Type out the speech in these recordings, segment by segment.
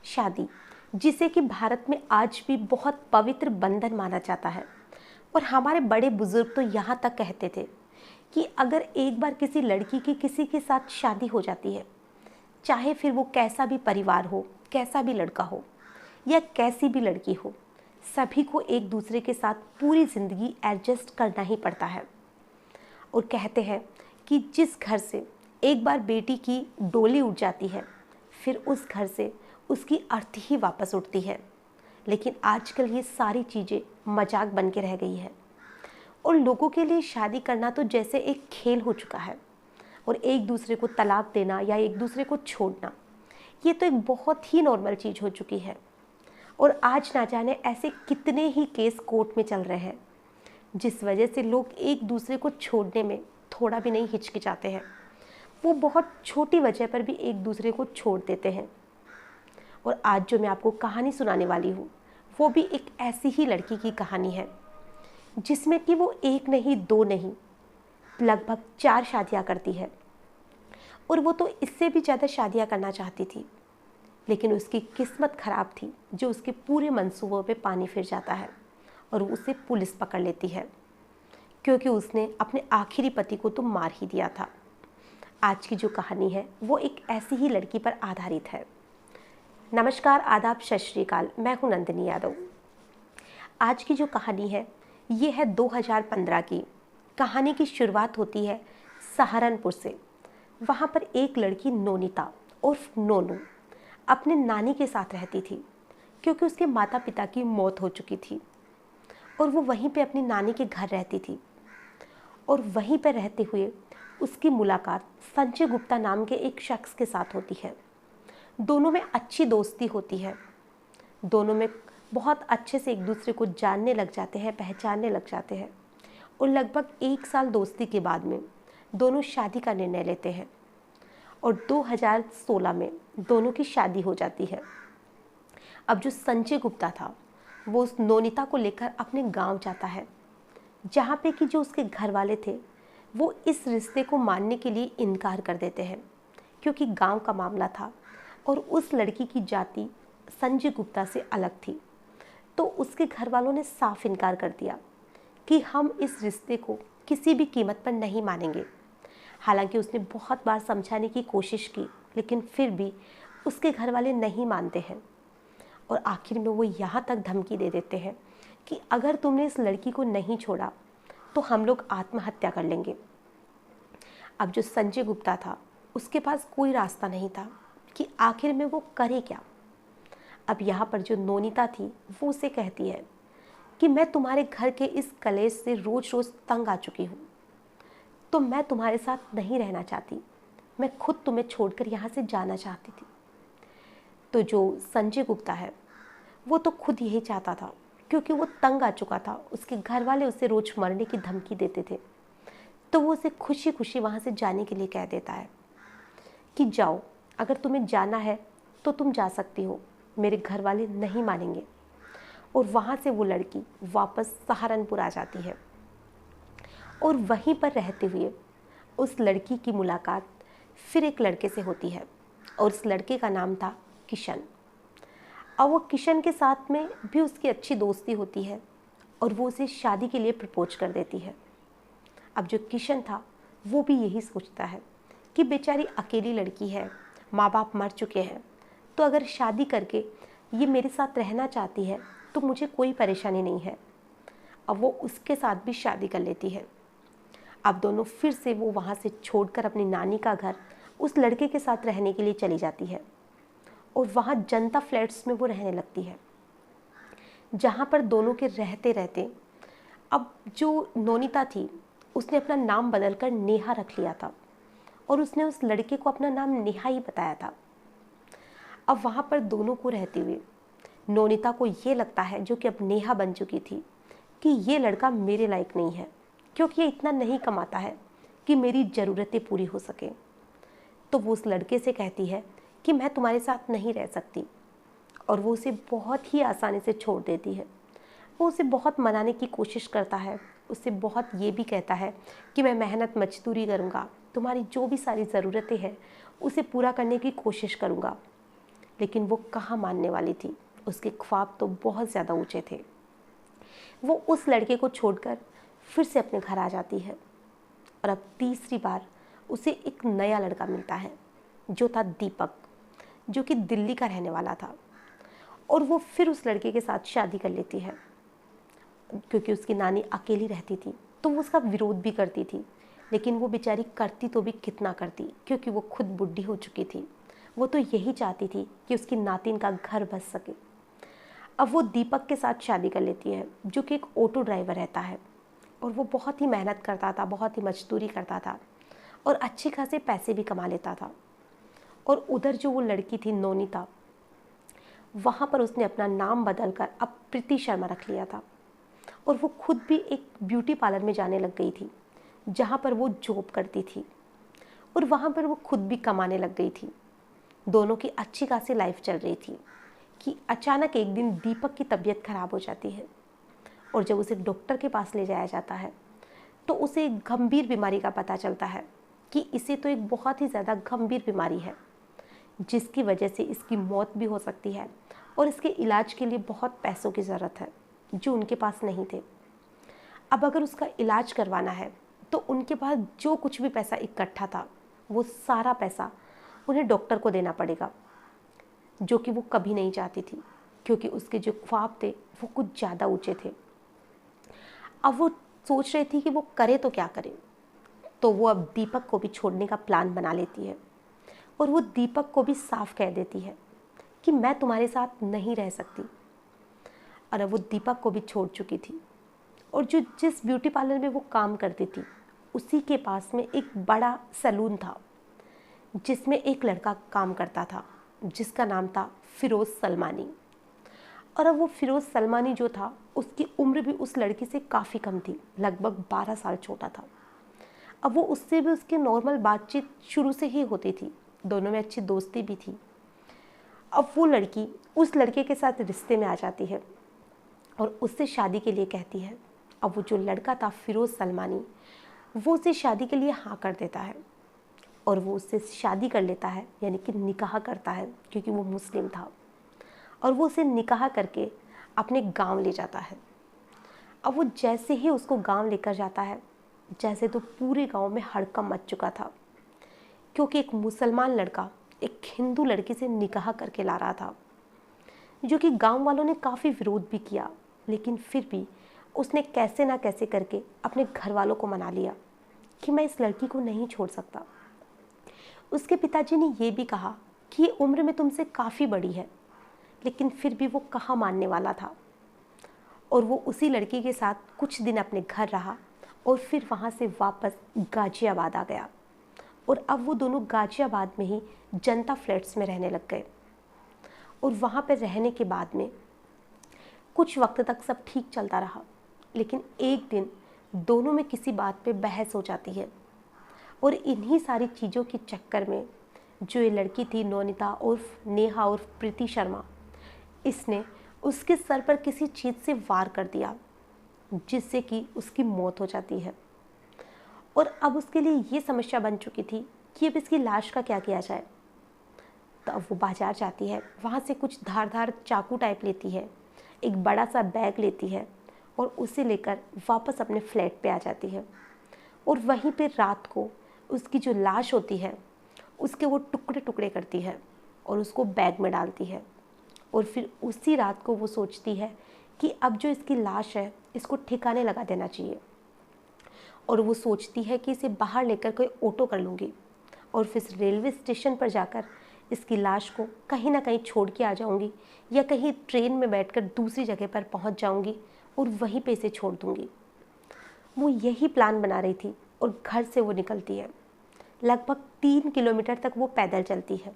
शादी, जिसे कि भारत में आज भी बहुत पवित्र बंधन माना जाता है। और हमारे बड़े बुजुर्ग तो यहाँ तक कहते थे कि अगर एक बार किसी लड़की की किसी के साथ शादी हो जाती है, चाहे फिर वो कैसा भी परिवार हो, कैसा भी लड़का हो या कैसी भी लड़की हो, सभी को एक दूसरे के साथ पूरी ज़िंदगी एडजस्ट करना ही पड़ता है। और कहते हैं कि जिस घर से एक बार बेटी की डोली उठ जाती है, फिर उस घर से उसकी अर्थी ही वापस उठती है। लेकिन आजकल ये सारी चीज़ें मजाक बन के रह गई है और लोगों के लिए शादी करना तो जैसे एक खेल हो चुका है। और एक दूसरे को तलाक देना या एक दूसरे को छोड़ना, ये तो एक बहुत ही नॉर्मल चीज़ हो चुकी है। और आज ना जाने ऐसे कितने ही केस कोर्ट में चल रहे हैं, जिस वजह से लोग एक दूसरे को छोड़ने में थोड़ा भी नहीं हिचकिचाते हैं। वो बहुत छोटी वजह पर भी एक दूसरे को छोड़ देते हैं। और आज जो मैं आपको कहानी सुनाने वाली हूँ, वो भी एक ऐसी ही लड़की की कहानी है, जिसमें कि वो एक नहीं, दो नहीं, लगभग 4 शादियाँ करती है। और वो तो इससे भी ज़्यादा शादियाँ करना चाहती थी, लेकिन उसकी किस्मत ख़राब थी, जो उसके पूरे मंसूबों पे पानी फिर जाता है और उसे पुलिस पकड़ लेती है, क्योंकि उसने अपने आखिरी पति को तो मार ही दिया था। आज की जो कहानी है वो एक ऐसी ही लड़की पर आधारित है। नमस्कार, आदाब, सत श्री अकाल, मैं हूँ नंदिनी यादव। आज की जो कहानी है ये है 2015 की। कहानी की शुरुआत होती है सहारनपुर से। वहाँ पर एक लड़की नोनिता उर्फ नोनू अपने नानी के साथ रहती थी, क्योंकि उसके माता पिता की मौत हो चुकी थी और वो वहीं पे अपनी नानी के घर रहती थी। और वहीं पर रहते हुए उसकी मुलाकात संजय गुप्ता नाम के एक शख्स के साथ होती है। दोनों में अच्छी दोस्ती होती है, दोनों में बहुत अच्छे से एक दूसरे को जानने लग जाते हैं, पहचानने लग जाते हैं। और लगभग 1 साल दोस्ती के बाद में दोनों शादी का निर्णय लेते हैं और 2016 में दोनों की शादी हो जाती है। अब जो संजय गुप्ता था वो उस नोनिता को लेकर अपने गांव जाता है, जहाँ पे कि जो उसके घर वाले थे वो इस रिश्ते को मानने के लिए इनकार कर देते हैं, क्योंकि गांव का मामला था और उस लड़की की जाति संजय गुप्ता से अलग थी। तो उसके घर वालों ने साफ इनकार कर दिया कि हम इस रिश्ते को किसी भी कीमत पर नहीं मानेंगे। हालांकि उसने बहुत बार समझाने की कोशिश की, लेकिन फिर भी उसके घर वाले नहीं मानते हैं। और आखिर में वो यहाँ तक धमकी दे देते हैं कि अगर तुमने इस लड़की को नहीं छोड़ा तो हम लोग आत्महत्या कर लेंगे। अब जो संजय गुप्ता था उसके पास कोई रास्ता नहीं था कि आखिर में वो करे क्या। अब यहाँ पर जो नोनिता थी वो उसे कहती है कि मैं तुम्हारे घर के इस कलेश से रोज़ रोज़ तंग आ चुकी हूँ, तो मैं तुम्हारे साथ नहीं रहना चाहती, मैं खुद तुम्हें छोड़कर यहाँ से जाना चाहती थी। तो जो संजय गुप्ता है वो तो खुद यही चाहता था, क्योंकि वो तंग आ चुका था। उसके घर वाले उसे रोज़ मरने की धमकी देते थे, तो वो उसे खुशी खुशी वहाँ से जाने के लिए कह देता है कि जाओ, अगर तुम्हें जाना है तो तुम जा सकती हो, मेरे घर वाले नहीं मानेंगे। और वहाँ से वो लड़की वापस सहारनपुर आ जाती है और वहीं पर रहते हुए उस लड़की की मुलाकात फिर एक लड़के से होती है और उस लड़के का नाम था किशन। और वो किशन के साथ में भी उसकी अच्छी दोस्ती होती है और वो उसे शादी के लिए प्रपोज कर देती है। अब जो किशन था वो भी यही सोचता है कि बेचारी अकेली लड़की है, माँ बाप मर चुके हैं, तो अगर शादी करके ये मेरे साथ रहना चाहती है तो मुझे कोई परेशानी नहीं है। अब वो उसके साथ भी शादी कर लेती है। अब दोनों फिर से वो वहाँ से छोड़कर अपनी नानी का घर उस लड़के के साथ रहने के लिए चली जाती है और वहाँ जनता फ्लैट्स में वो रहने लगती है, जहाँ पर दोनों के रहते रहते अब जो नोनिता थी उसने अपना नाम बदलकर नेहा रख लिया था और उसने उस लड़के को अपना नाम नेहा ही बताया था। अब वहाँ पर दोनों को रहते हुए नोनिता को ये लगता है, जो कि अब नेहा बन चुकी थी, कि ये लड़का मेरे लायक नहीं है, क्योंकि ये इतना नहीं कमाता है कि मेरी ज़रूरतें पूरी हो सके। तो वो उस लड़के से कहती है कि मैं तुम्हारे साथ नहीं रह सकती, और वो उसे बहुत ही आसानी से छोड़ देती है। वो उसे बहुत मनाने की कोशिश करता है, उससे बहुत ये भी कहता है कि मैं मेहनत मजदूरी करूँगा, तुम्हारी जो भी सारी ज़रूरतें हैं उसे पूरा करने की कोशिश करूँगा, लेकिन वो कहाँ मानने वाली थी। उसके ख्वाब तो बहुत ज़्यादा ऊंचे थे। वो उस लड़के को छोड़कर फिर से अपने घर आ जाती है और अब तीसरी बार उसे एक नया लड़का मिलता है जो था दीपक, जो कि दिल्ली का रहने वाला था। और वो फिर उस लड़के के साथ शादी कर लेती है। क्योंकि उसकी नानी अकेली रहती थी तो वो उसका विरोध भी करती थी, लेकिन वो बेचारी करती तो भी कितना करती, क्योंकि वो खुद बुढ़ी हो चुकी थी। वो तो यही चाहती थी कि उसकी नातिन का घर बस सके। अब वो दीपक के साथ शादी कर लेती है, जो कि एक ऑटो ड्राइवर रहता है। और वो बहुत ही मेहनत करता था, बहुत ही मजदूरी करता था और अच्छे खासे पैसे भी कमा लेता था। और उधर जो वो लड़की थी नोनिता, वहाँ पर उसने अपना नाम बदलकर अब प्रीति शर्मा रख लिया था। और वो खुद भी एक ब्यूटी पार्लर में जाने लग गई थी, जहाँ पर वो जॉब करती थी और वहाँ पर वो खुद भी कमाने लग गई थी। दोनों की अच्छी खासी लाइफ चल रही थी कि अचानक एक दिन दीपक की तबीयत खराब हो जाती है। और जब उसे डॉक्टर के पास ले जाया जाता है तो उसे एक गंभीर बीमारी का पता चलता है कि इसे तो एक बहुत ही ज़्यादा गंभीर बीमारी है, जिसकी वजह से इसकी मौत भी हो सकती है और इसके इलाज के लिए बहुत पैसों की ज़रूरत है, जो उनके पास नहीं थे। अब अगर उसका इलाज करवाना है तो उनके पास जो कुछ भी पैसा इकट्ठा था वो सारा पैसा उन्हें डॉक्टर को देना पड़ेगा, जो कि वो कभी नहीं चाहती थी, क्योंकि उसके जो ख्वाब थे वो कुछ ज़्यादा ऊंचे थे। अब वो सोच रही थी कि वो करे तो क्या करे। तो वो अब दीपक को भी छोड़ने का प्लान बना लेती है और वो दीपक को भी साफ कह देती है कि मैं तुम्हारे साथ नहीं रह सकती। और अब वो दीपक को भी छोड़ चुकी थी और जो जिस ब्यूटी पार्लर में वो काम करती थी उसी के पास में एक बड़ा सैलून था, जिसमें एक लड़का काम करता था जिसका नाम था फिरोज़ सलमानी। और अब वो फिरोज़ सलमानी जो था उसकी उम्र भी उस लड़की से काफ़ी कम थी, लगभग 12 साल छोटा था। अब वो उससे भी उसकी नॉर्मल बातचीत शुरू से ही होती थी, दोनों में अच्छी दोस्ती भी थी। अब वो लड़की उस लड़के के साथ रिश्ते में आ जाती है और उससे शादी के लिए कहती है। अब वो जो लड़का था फिरोज़ सलमानी, वो उसे शादी के लिए हाँ कर देता है और वो उससे शादी कर लेता है, यानी कि निकाह करता है, क्योंकि वो मुस्लिम था। और वो उसे निकाह करके अपने गांव ले जाता है। अब वो जैसे ही उसको गांव लेकर जाता है, जैसे तो पूरे गांव में हड़कंप मच चुका था, क्योंकि एक मुसलमान लड़का एक हिंदू लड़की से निकाह करके ला रहा था, जो कि गांव वालों ने काफ़ी विरोध भी किया, लेकिन फिर भी उसने कैसे ना कैसे करके अपने घर वालों को मना लिया कि मैं इस लड़की को नहीं छोड़ सकता। उसके पिताजी ने ये भी कहा कि ये उम्र में तुमसे काफ़ी बड़ी है, लेकिन फिर भी वो कहाँ मानने वाला था। और वो उसी लड़की के साथ कुछ दिन अपने घर रहा और फिर वहाँ से वापस गाजियाबाद आ गया। और अब वो दोनों गाजियाबाद में ही जनता फ्लैट्स में रहने लग गए। और वहाँ पर रहने के बाद में कुछ वक्त तक सब ठीक चलता रहा, लेकिन एक दिन दोनों में किसी बात पे बहस हो जाती है। और इन्हीं सारी चीज़ों के चक्कर में जो ये लड़की थी नोनिता उर्फ नेहा उर्फ प्रीति शर्मा, इसने उसके सर पर किसी चीज़ से वार कर दिया, जिससे कि उसकी मौत हो जाती है। और अब उसके लिए ये समस्या बन चुकी थी कि अब इसकी लाश का क्या किया जाए। तो अब वो बाजार जाती है, वहाँ से कुछ धारदार चाकू टाइप लेती है, एक बड़ा सा बैग लेती है और उसे लेकर वापस अपने फ्लैट पे आ जाती है। और वहीं पे रात को उसकी जो लाश होती है उसके वो टुकड़े टुकड़े करती है और उसको बैग में डालती है। और फिर उसी रात को वो सोचती है कि अब जो इसकी लाश है इसको ठिकाने लगा देना चाहिए। और वो सोचती है कि इसे बाहर लेकर कोई ऑटो कर लूँगी और फिर रेलवे स्टेशन पर जाकर इसकी लाश को कहीं ना कहीं छोड़ के आ जाऊँगी, या कहीं ट्रेन में बैठकर दूसरी जगह पर पहुँच जाऊँगी और वहीं पे इसे छोड़ दूँगी। वो यही प्लान बना रही थी और घर से वो निकलती है। लगभग 3 किलोमीटर तक वो पैदल चलती है,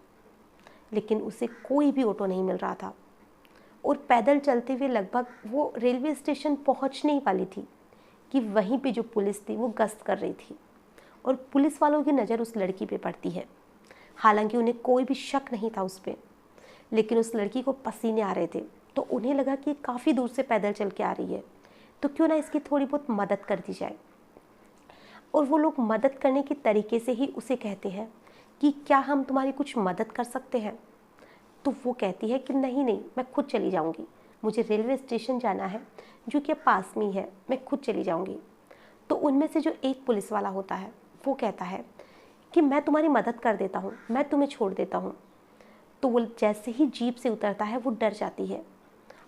लेकिन उसे कोई भी ऑटो नहीं मिल रहा था। और पैदल चलते हुए लगभग वो रेलवे स्टेशन पहुंचने ही वाली थी कि वहीं पे जो पुलिस थी वो गश्त कर रही थी और पुलिस वालों की नज़र उस लड़की पे पड़ती है। हालांकि उन्हें कोई भी शक नहीं था उस पर, लेकिन उस लड़की को पसीने आ रहे थे तो उन्हें लगा कि काफ़ी दूर से पैदल चल के आ रही है, तो क्यों ना इसकी थोड़ी बहुत मदद कर दी जाए। और वो लोग मदद करने के तरीके से ही उसे कहते हैं कि क्या हम तुम्हारी कुछ मदद कर सकते हैं। तो वो कहती है कि नहीं नहीं, मैं खुद चली जाऊंगी, मुझे रेलवे स्टेशन जाना है जो कि पास में ही है, मैं खुद चली जाऊंगी। तो उनमें से जो एक पुलिस वाला होता है वो कहता है कि मैं तुम्हारी मदद कर देता हूँ, मैं तुम्हें छोड़ देता हूँ। तो वो जैसे ही जीप से उतरता है वो डर जाती है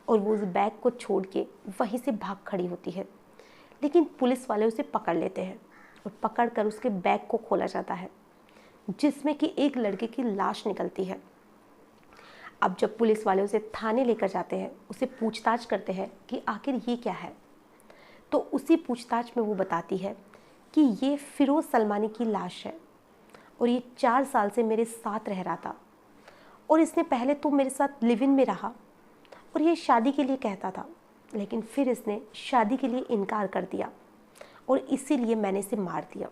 और वो उस बैग को छोड़ के वहीं से भाग खड़ी होती है। लेकिन पुलिस वाले उसे पकड़ लेते हैं और पकड़ कर उसके बैग को खोला जाता है जिसमें कि एक लड़के की लाश निकलती है। अब जब पुलिस वाले उसे थाने लेकर जाते हैं, उसे पूछताछ करते हैं कि आखिर ये क्या है, तो उसी पूछताछ में वो बताती है कि ये फिरोज़ सलमानी की लाश है और ये 4 साल से मेरे साथ रह रहा था और इसने पहले तो मेरे साथ लिव इन में रहा और ये शादी के लिए कहता था, लेकिन फिर इसने शादी के लिए इनकार कर दिया और इसीलिए मैंने इसे मार दिया।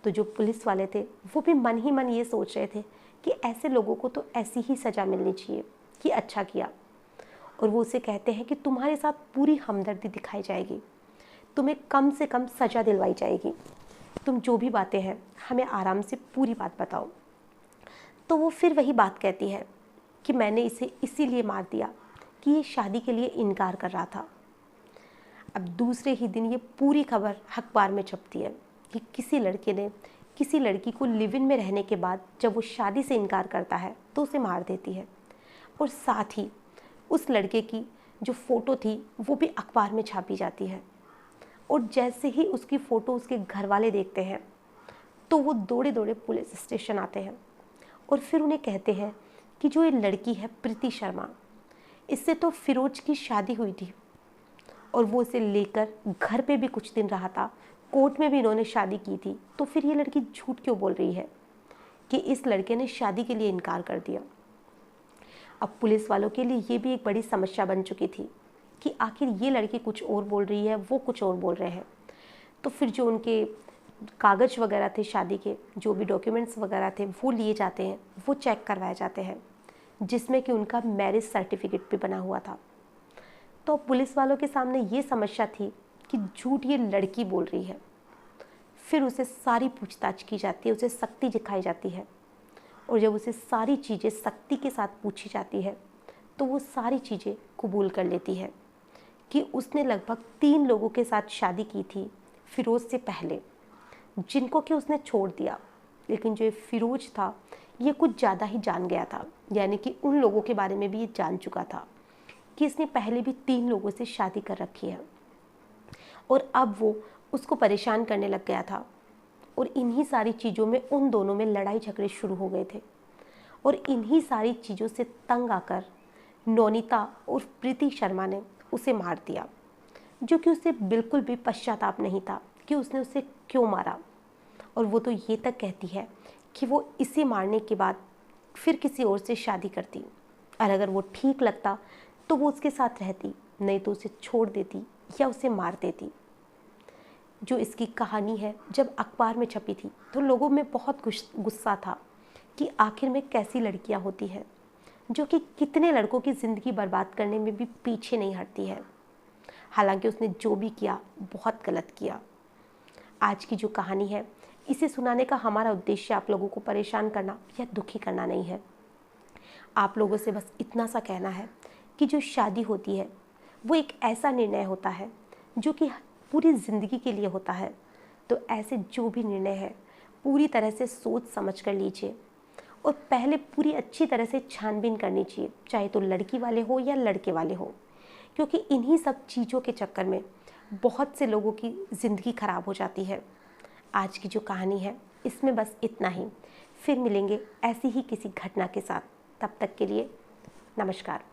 तो जो पुलिस वाले थे वो भी मन ही मन ये सोच रहे थे कि ऐसे लोगों को तो ऐसी ही सज़ा मिलनी चाहिए कि अच्छा किया। और वो उसे कहते हैं कि तुम्हारे साथ पूरी हमदर्दी दिखाई जाएगी, तुम्हें कम से कम सज़ा दिलवाई जाएगी, तुम जो भी बातें हैं हमें आराम से पूरी बात बताओ। तो वो फिर वही बात कहती है कि मैंने इसे इसीलिए मार दिया कि ये शादी के लिए इनकार कर रहा था। अब दूसरे ही दिन ये पूरी खबर अखबार में छपती है कि किसी लड़के ने किसी लड़की को लिव इन में रहने के बाद जब वो शादी से इनकार करता है तो उसे मार देती है। और साथ ही उस लड़के की जो फ़ोटो थी वो भी अखबार में छापी जाती है। और जैसे ही उसकी फ़ोटो उसके घर वाले देखते हैं तो वो दौड़े दौड़े पुलिस स्टेशन आते हैं और फिर उन्हें कहते हैं कि जो ये लड़की है प्रीति शर्मा, इससे तो फिरोज की शादी हुई थी और वो इसे लेकर घर पे भी कुछ दिन रहा था, कोर्ट में भी इन्होंने शादी की थी, तो फिर ये लड़की झूठ क्यों बोल रही है कि इस लड़के ने शादी के लिए इनकार कर दिया। अब पुलिस वालों के लिए ये भी एक बड़ी समस्या बन चुकी थी कि आखिर ये लड़की कुछ और बोल रही है, वो कुछ और बोल रहे हैं। तो फिर जो उनके कागज़ वगैरह थे शादी के, जो भी डॉक्यूमेंट्स वगैरह थे वो लिए जाते हैं, वो चेक करवाए जाते हैं जिसमें कि उनका मैरिज सर्टिफिकेट भी बना हुआ था। तो पुलिस वालों के सामने ये समस्या थी कि झूठ ये लड़की बोल रही है। फिर उसे सारी पूछताछ की जाती है, उसे सख्ती दिखाई जाती है और जब उसे सारी चीज़ें सख्ती के साथ पूछी जाती है तो वो सारी चीज़ें कबूल कर लेती है कि उसने लगभग 3 लोगों के साथ शादी की थी फिरोज़ से पहले, जिनको कि उसने छोड़ दिया। लेकिन जो ये फिरोज था ये कुछ ज़्यादा ही जान गया था, यानी कि उन लोगों के बारे में भी ये जान चुका था कि इसने पहले भी 3 लोगों से शादी कर रखी है और अब वो उसको परेशान करने लग गया था। और इन्हीं सारी चीज़ों में उन दोनों में लड़ाई झगड़े शुरू हो गए थे और इन्हीं सारी चीज़ों से तंग आकर नौनीता और प्रीति शर्मा ने उसे मार दिया, जो कि उसे बिल्कुल भी पश्चाताप नहीं था कि उसने उसे क्यों मारा। और वो तो ये तक कहती है कि वो इसे मारने के बाद फिर किसी और से शादी करती और अगर वो ठीक लगता तो वो उसके साथ रहती, नहीं तो उसे छोड़ देती या उसे मार देती। जो इसकी कहानी है जब अखबार में छपी थी तो लोगों में बहुत गुस्सा था कि आखिर में कैसी लड़कियां होती हैं जो कि कितने लड़कों की ज़िंदगी बर्बाद करने में भी पीछे नहीं हटती है। हालांकि उसने जो भी किया बहुत गलत किया। आज की जो कहानी है इसे सुनाने का हमारा उद्देश्य आप लोगों को परेशान करना या दुखी करना नहीं है। आप लोगों से बस इतना सा कहना है कि जो शादी होती है वो एक ऐसा निर्णय होता है जो कि पूरी ज़िंदगी के लिए होता है। तो ऐसे जो भी निर्णय है पूरी तरह से सोच समझ कर लीजिए और पहले पूरी अच्छी तरह से छानबीन करनी चाहिए, चाहे तो लड़की वाले हो या लड़के वाले हो, क्योंकि इन्हीं सब चीज़ों के चक्कर में बहुत से लोगों की ज़िंदगी ख़राब हो जाती है। आज की जो कहानी है इसमें बस इतना ही। फिर मिलेंगे ऐसी ही किसी घटना के साथ। तब तक के लिए नमस्कार।